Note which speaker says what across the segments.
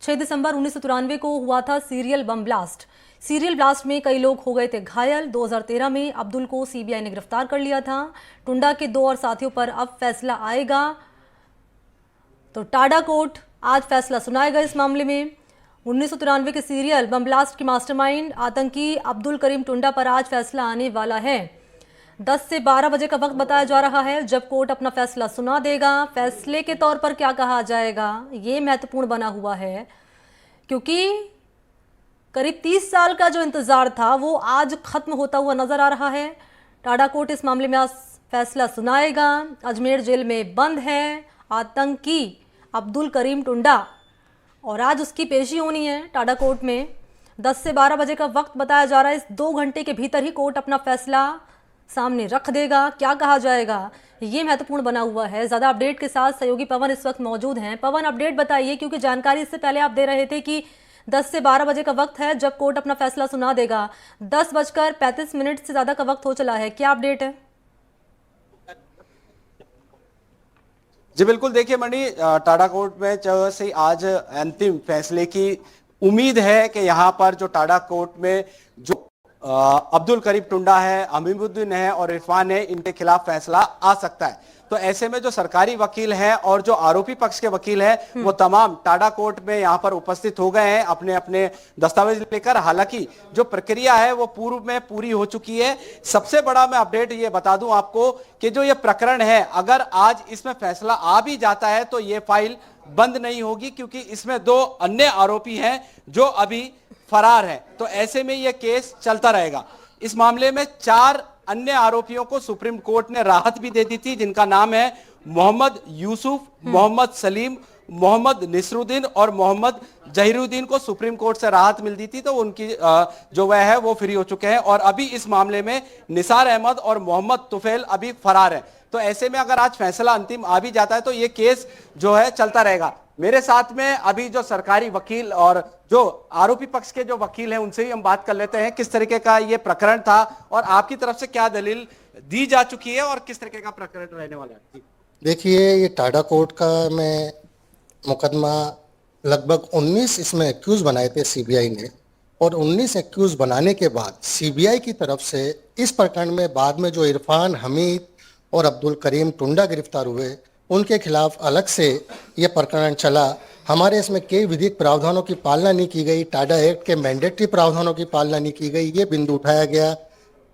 Speaker 1: 6 दिसंबर 1993 को हुआ था serial bomb blast. Serial blast में कई लोग हो गए थे घायल। 2013 में अब्दुल को सीबीआई ने गिरफ्तार कर लिया था। टुंडा के 2 और साथियों पर अब फैसला आएगा। तो टाडा कोर्ट आज फैसला सुनाएगा इस मामले में। 1993 के सीरियल बम ब्लास्ट के मास्टरमाइंड आतंकी अब्दुल करीम टुंडा पर आज फैसला आने वाला है। 10 से 12 बजे का वक्त बताया जा रहा है जब कोर्ट अपना फैसला सुना देगा। फैसले के तौर पर क्या कहा जाएगा ये महत्वपूर्ण बना हुआ है, क्योंकि करीब 30 साल का जो इंतजार था वो आज खत्म होता हुआ नजर आ रहा है। टाडा कोर्ट इस मामले में आज फैसला सुनाएगा। अजमेर जेल में बंद है आतंकी अब्दुल करीम टुंडा और आज उसकी पेशी होनी है टाडा कोर्ट में। 10 से 12 बजे का वक्त बताया जा रहा है। इस 2 घंटे के भीतर ही कोर्ट अपना फैसला सामने रख देगा। क्या कहा जाएगा ये महत्वपूर्ण बना हुआ है। ज़्यादा अपडेट के साथ सहयोगी पवन इस वक्त मौजूद हैं। पवन, अपडेट बताइए, क्योंकि जानकारी इससे पहले आप दे रहे थे कि 10 से 12 बजे का वक्त है जब कोर्ट अपना फैसला सुना देगा। 10:35 से ज़्यादा का वक्त हो चला है, क्या अपडेट है?
Speaker 2: जी बिल्कुल, देखिए मणि, टाडा कोर्ट में से आज अंतिम फैसले की उम्मीद है कि यहाँ पर जो टाडा कोर्ट में जो अब्दुल करीम टुंडा है, हमीमुद्दीन है और इरफान है, इनके खिलाफ फैसला आ सकता है। तो ऐसे में जो सरकारी वकील हैं और जो आरोपी पक्ष के वकील हैं वो तमाम टाडा कोर्ट में यहाँ पर उपस्थित हो गए हैं अपने अपने दस्तावेज लेकर। हालांकि जो प्रक्रिया है वो पूर्व में पूरी हो चुकी है। सबसे बड़ा मैं अपडेट ये बता दूं आपको कि जो ये प्रकरण है, अगर आज इसमें फैसला आ भी जाता है तो ये फाइल बंद नहीं होगी, क्योंकि इसमें 2 अन्य आरोपी हैं जो अभी फरार हैं। तो ऐसे में यह केस चलता रहेगा। इस मामले में 4 अन्य आरोपियों को सुप्रीम कोर्ट ने राहत भी दे दी थी, जिनका नाम है मोहम्मद यूसुफ, मोहम्मद सलीम, मोहम्मद निसरुद्दीन और मोहम्मद जहीरुद्दीन को सुप्रीम कोर्ट से राहत मिल दी थी। तो उनकी जो वह है वो फ्री हो चुके हैं और अभी इस मामले में निसार अहमद और मोहम्मद तुफैल अभी फरार है। तो ऐसे में अगर आज फैसला अंतिम आ भी जाता है तो ये केस जो है चलता रहेगा। मेरे साथ में अभी जो सरकारी वकील और जो आरोपी पक्ष के जो वकील हैं उनसे ही हम बात कर लेते हैं। किस तरीके का ये प्रकरण था और आपकी तरफ से क्या दलील दी जा चुकी है और किस तरीके का प्रकरण रहने वाला है?
Speaker 3: देखिए, ये टाडा कोर्ट का में मुकदमा लगभग 19 इसमें एक्यूज बनाए थे सीबीआई ने, और 19 एक्यूज बनाने के बाद सीबीआई की तरफ से इस प्रकरण में बाद में जो इरफान, हमीद और अब्दुल करीम टुंडा गिरफ्तार हुए उनके खिलाफ अलग से ये प्रकरण चला। हमारे इसमें कई विधिक प्रावधानों की पालना नहीं की गई, टाडा एक्ट के मैंडेटरी प्रावधानों की पालना नहीं की गई, ये बिंदु उठाया गया।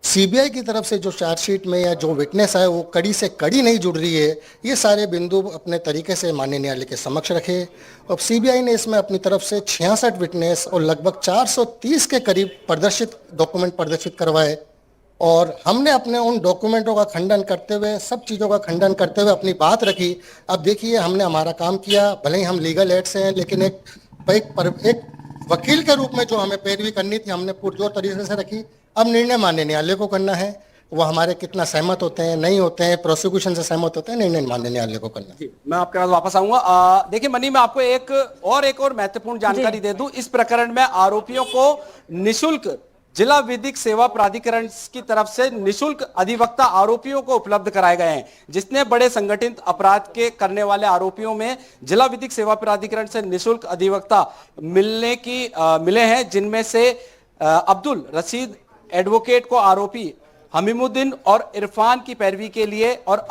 Speaker 3: सीबीआई की तरफ से जो चार्जशीट में या जो विटनेस है वो कड़ी से कड़ी नहीं जुड़ रही है, ये सारे बिंदु अपने तरीके से माननीय न्यायालय के समक्ष रखे। और सीबीआई ने इसमें अपनी तरफ से 66 विटनेस और लगभग 430 के करीब डॉक्यूमेंट प्रदर्शित करवाए, और हमने अपने उन डॉक्यूमेंटों का खंडन करते हुए, सब चीज़ों का खंडन करते हुए अपनी बात रखी। अब देखिए, हमने हमारा काम किया, भले ही हम लीगल एड से हैं, लेकिन एक वकील के रूप में जो हमें पैरवी करनी थी हमने पुरजोर तरीके से रखी। अब निर्णय माननीय न्यायालय को करना है, वो हमारे कितना सहमत होते हैं नहीं होते हैं, प्रोसिक्यूशन से सहमत होते हैं, निर्णय माननीय न्यायालय को करना है।
Speaker 2: मैं आपके पास वापस आऊंगा। देखिए मनी, मैं आपको एक और महत्वपूर्ण जानकारी दे दूं। इस प्रकरण में आरोपियों को निःशुल्क जिला विधिक सेवा प्राधिकरण की तरफ से निःशुल्क अधिवक्ता आरोपियों को उपलब्ध कराए गए हैं। जितने बड़े संगठित अपराध के करने वाले आरोपियों में जिला विधिक सेवा प्राधिकरण से निःशुल्क अधिवक्ता मिले हैं, जिनमें से अब्दुल रशीद एडवोकेट को आरोपी हमीमुद्दीन और इरफान की पैरवी के लिए और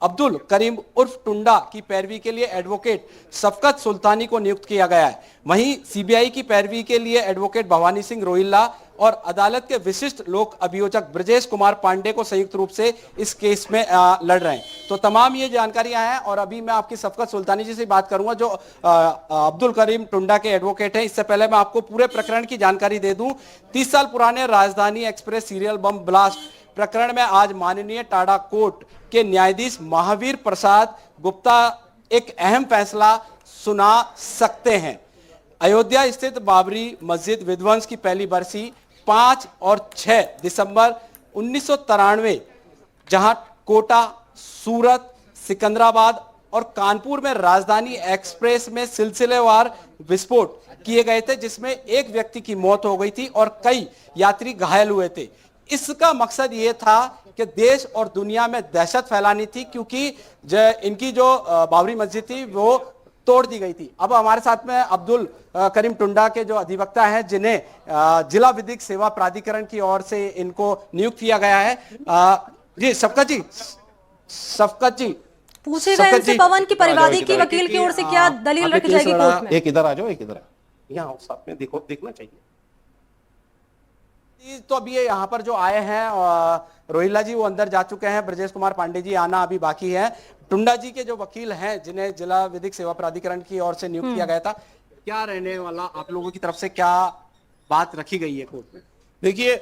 Speaker 2: अब्दुल करीम उर्फ टुंडा की पैरवी के लिए एडवोकेट शफकत सुल्तानी को नियुक्त किया गया है। वहीं सीबीआई की पैरवी के लिए एडवोकेट भवानी सिंह रोहिल्ला और अदालत के विशिष्ट लोक अभियोजक ब्रजेश कुमार पांडे को संयुक्त रूप से इस केस में लड़ रहे हैं। तो तमाम ये जानकारियां हैं और अभी मैं आपकी शफकत सुल्तानी जी से बात करूंगा जो अब्दुल करीम टुंडा के एडवोकेट हैं। इससे पहले मैं आपको पूरे प्रकरण की जानकारी दे दूं। 30 साल पुराने राजधानी एक्सप्रेस सीरियल बम ब्लास्ट प्रकरण में आज माननीय टाडा कोर्ट के न्यायाधीश महावीर प्रसाद गुप्ता एक अहम फैसला सुना सकते हैं। अयोध्या स्थित बाबरी मस्जिद विध्वंस की पहली बरसी 5 और 6 दिसंबर 1993 जहां कोटा, सूरत, सिकंदराबाद और कानपुर में राजधानी एक्सप्रेस में सिलसिलेवार विस्फोट किए गए थे, जिसमें एक व्यक्ति की मौत हो गई थी और कई यात्री घायल हुए थे। इसका मकसद ये था कि देश और दुनिया में दहशत फैलानी थी, क्योंकि इनकी जो बाबरी मस्जिद थी वो तोड़ दी गई थी। अब हमारे साथ में अब्दुल करीम टुंडा के जो अधिवक्ता हैं, जिन्हें जिला विधिक सेवा प्राधिकरण की ओर से इनको नियुक्त किया गया है। जी शफकत जी
Speaker 1: पूछेगा इनसे पवन की परिवादी की वकील की ओर से क्या दलील रखी जाएगी कोर्ट में।
Speaker 4: एक इधर आ जाओ, एक इधर यहाँ साथ में देखो, देखना चाहिए।
Speaker 2: तो अभी ये यहाँ पर जो आए हैं रोहिला जी वो अंदर जा चुके हैं, ब्रजेश कुमार पांडे जी आना अभी बाकी है। टुंडा जी के जो वकील हैं, जिन्हें जिला विधिक सेवा प्राधिकरण की ओर से नियुक्त किया गया था, क्या रहने वाला आप लोगों की तरफ से क्या बात रखी गई है कोर्ट में?
Speaker 4: देखिए,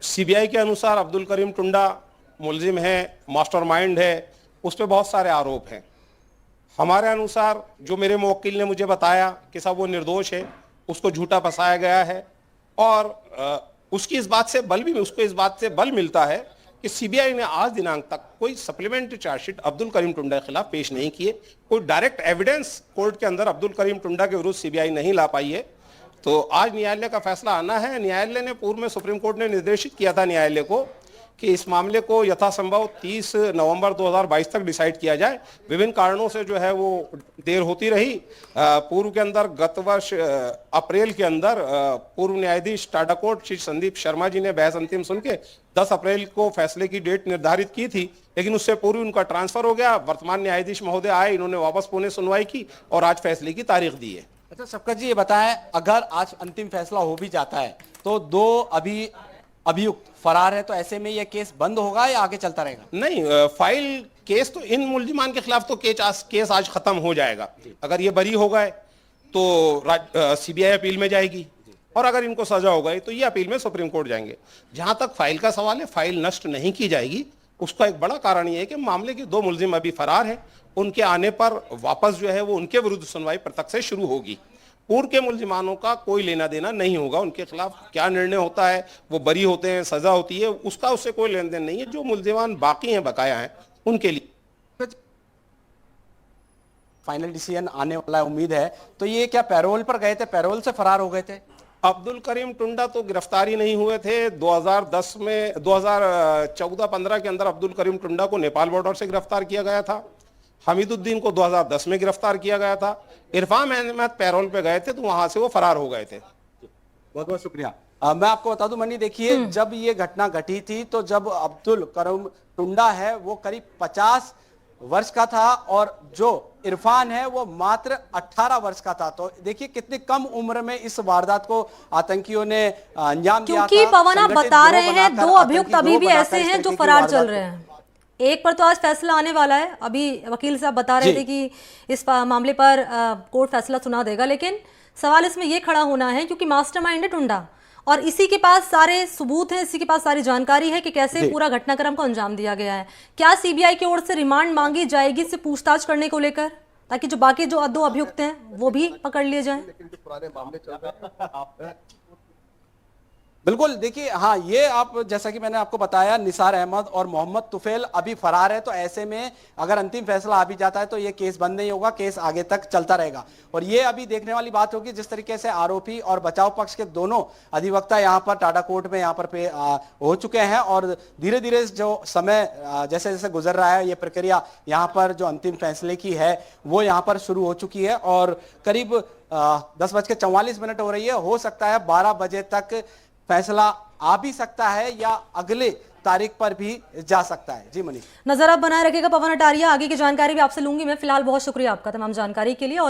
Speaker 4: सीबीआई के अनुसार अब्दुल करीम टुंडा मुलजिम है, मास्टरमाइंड है, उस पर बहुत सारे आरोप हैं। हमारे अनुसार जो मेरे मुवक्किल ने मुझे बताया कि साहब वो निर्दोष है, उसको झूठा फंसाया गया है, और उसको इस बात से बल मिलता है कि सीबीआई ने आज दिनांक तक कोई सप्लीमेंट्री चार्जशीट अब्दुल करीम टुंडा के खिलाफ पेश नहीं किए। कोई डायरेक्ट एविडेंस कोर्ट के अंदर अब्दुल करीम टुंडा के विरुद्ध सीबीआई नहीं ला पाई है। तो आज न्यायालय का फैसला आना है। न्यायालय ने पूर्व में सुप्रीम कोर्ट ने निर्देशित किया था न्यायालय को कि इस मामले को यथासंभव 30 नवंबर 2022 तक डिसाइड किया जाए। विभिन्न कारणों से जो है वो देर होती रही। पूर्व के अंदर गत वर्ष अप्रैल के अंदर पूर्व न्यायाधीश टाडा कोर्ट श्री संदीप शर्मा जी ने बहस अंतिम सुन के 10 अप्रैल को फैसले की डेट निर्धारित की थी, लेकिन उससे पूर्व उनका ट्रांसफर हो गया। वर्तमान न्यायाधीश महोदय आए, इन्होंने वापस पुणे सुनवाई की और आज फैसले की तारीख दी है।
Speaker 2: अच्छा शफकत जी, ये बताएं, अगर आज अंतिम फैसला हो भी जाता है तो 2 अभी अभियुक्त फरार है, तो ऐसे में यह केस बंद होगा या आगे चलता रहेगा?
Speaker 4: नहीं, फाइल केस तो इन मुल्जिमान के खिलाफ तो केस आज खत्म हो जाएगा। अगर ये बरी हो गए तो सीबीआई अपील में जाएगी, और अगर इनको सजा हो गई तो ये अपील में सुप्रीम कोर्ट जाएंगे। जहां तक फाइल का सवाल है, फाइल नष्ट नहीं की जाएगी। उसका एक बड़ा कारण यह है कि मामले के 2 मुल्जिम अभी फरार हैं। उनके आने पर वापस जो है वो उनके विरुद्ध सुनवाई प्रत्यक्ष से शुरू होगी। पूर्व के मुल्जिमानों का कोई लेना देना नहीं होगा। उनके खिलाफ क्या निर्णय होता है, वो बरी होते हैं, सजा होती है, उसका उससे कोई लेन देन नहीं है। जो मुल्जिमान बाकी हैं, बकाया हैं, उनके लिए
Speaker 2: फाइनल डिसीजन आने वाला है, उम्मीद है। तो ये क्या पैरोल पर गए थे, पैरोल से फरार हो गए थे?
Speaker 4: अब्दुल करीम टुंडा तो गिरफ्तारी नहीं हुए थे। 2014-15 के अंदर अब्दुल करीम टुंडा को नेपाल बॉर्डर से गिरफ्तार किया गया था। हमीदुद्दीन को 2010 में गिरफ्तार किया गया था। इरफान अहमद पैरोल पे गए थे, तो वहां से वो फरार हो गए थे।
Speaker 2: बहुत बहुत शुक्रिया। मैं आपको बता दूं मनी, देखिए जब ये घटना घटी थी तो जब अब्दुल करीम टुंडा है वो करीब 50 वर्ष का था, और जो इरफान है वो मात्र 18 वर्ष का था। तो देखिए कितनी कम उम्र में इस वारदात को आतंकियों ने अंजाम दिया था।
Speaker 1: क्योंकि पवन आप बता रहे हैं 2 अभियुक्त अभी भी ऐसे हैं जो फरार चल रहे हैं। एक पर तो आज फैसला आने वाला है। अभी वकील साहब बता रहे थे कि इस मामले पर कोर्ट फैसला सुना देगा, लेकिन सवाल इसमें यह खड़ा होना है क्योंकि मास्टरमाइंड है टुंडा, और इसी के पास सारे सबूत हैं, इसी के पास सारी जानकारी है कि कैसे पूरा घटनाक्रम को अंजाम दिया गया है। क्या सीबीआई की ओर से रिमांड मांगी जाएगी इससे पूछताछ करने को लेकर, ताकि जो बाकी जो 2 अभियुक्त हैं वो भी पकड़ लिए जाएं?
Speaker 2: बिल्कुल, देखिए हाँ, ये आप जैसा कि मैंने आपको बताया, निसार अहमद और मोहम्मद तुफैल अभी फरार है। तो ऐसे में अगर अंतिम फैसला आ भी जाता है तो ये केस बंद नहीं होगा, केस आगे तक चलता रहेगा। और ये अभी देखने वाली बात होगी जिस तरीके से आरोपी और बचाव पक्ष के दोनों अधिवक्ता यहाँ पर टाडा कोर्ट में यहाँ पर हो चुके हैं, और धीरे धीरे जो समय जैसे जैसे गुजर रहा है, ये प्रक्रिया यहाँ पर जो अंतिम फैसले की है वो यहाँ पर शुरू हो चुकी है। और करीब 10:44 हो रही है। हो सकता है 12 बजे तक फैसला आ भी सकता है या अगले तारीख पर भी जा सकता है। जी मनीष,
Speaker 1: नजर आप बनाए रखिएगा पवन अटारिया, आगे की जानकारी भी आपसे लूंगी मैं। फिलहाल बहुत शुक्रिया आपका तमाम जानकारी के लिए। और